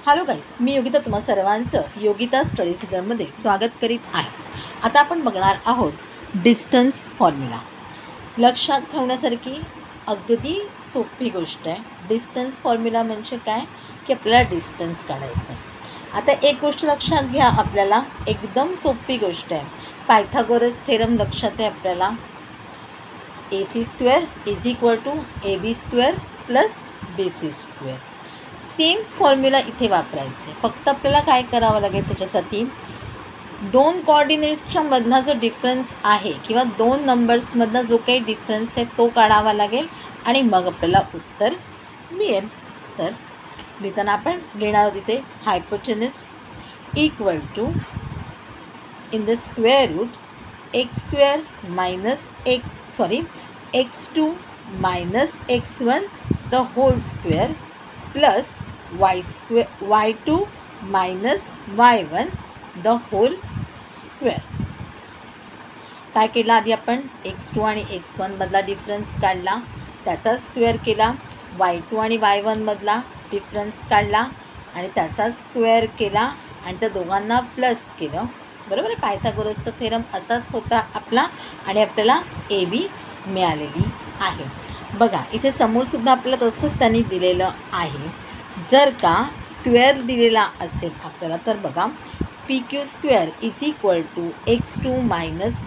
Hello guys, मी योगिता तुम्हा सर्वांचं Yogita study सेंटरमध्ये स्वागत करीत आहे. आता आपण बघणार आहोत डिस्टन्स फॉर्म्युला. लक्षात ठेवण्यासारखी अगदी सोपी गोष्ट आहे. डिस्टन्स फॉर्म्युला म्हणजे काय की आपल्याला डिस्टन्स काढायचं आहे. आता एक गोष्ट लक्षात घ्या, आपल्याला एकदम सोपी गोष्ट आहे. पायथागोरस थेरम लक्षात आहे आपल्याला. AC² = AB² + BC². Same formula इथे वापरायचे. फक्त आपल्याला काय करावं लागेल, त्याच्यासाठी दोन कोऑर्डिनेट्सच्या मधला जो डिफरन्स आहे किंवा दोन नंबर्समधला जो काही डिफरन्स आहे तो काढावा लागेल आणि मग आपल्याला उत्तर मिळेल. तर लिहिताना आपण लिहिणार आहोत इथे hypotenuse = in the square root x² - x2 - x1 the whole square plus y2 - y1 the whole square. काय केलं आधी आपण x2 आणि x1 मधला डिफरन्स काढला, त्याचा स्क्वेअर केला. y2 आणि y1 मधला डिफरन्स काढला आणि त्याचा स्क्वेअर केला आणि त्या दोघांना प्लस केलं. बरोबर आहे. पायथागोरसचा थेरम असाच होता आपला आणि आपल्याला AB मिळालेली आहे. बघा इथे समोरसुद्धा आपल्याला तसंच त्यांनी दिलेलं आहे. जर का स्क्वेअर दिलेला असेल आपल्याला तर बघा PQ² = x2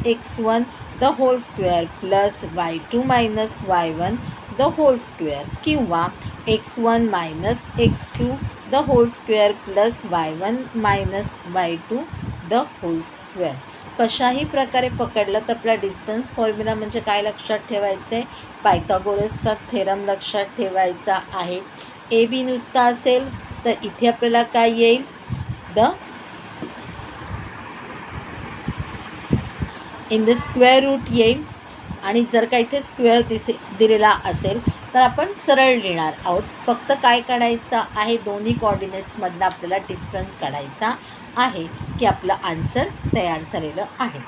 - x1 the whole square plus y2 - y1 the whole square किंवा x1 - x2 the whole square plus y1 - y2 the whole square. कशाही प्रकारे पकडलं तर आपला डिस्टन्स फॉर्म्युला म्हणजे काय लक्षात ठेवायचं आहे, पायथागोरसचा थेरम लक्षात ठेवायचा आहे. AB नुसता असेल तर इथे आपल्याला काय येईल, इन द स्क्वेअर रूट येईल. आणि जर का इथे स्क्वेअर दिलेला असेल तर आपण सरळ लिहिणार आहोत. फक्त काय काढायचं आहे, दोन्ही कोऑर्डिनेट्समधला आपल्याला डिफरन्स काढायचा आहे की आपलं आन्सर तयार झालेलं आहे.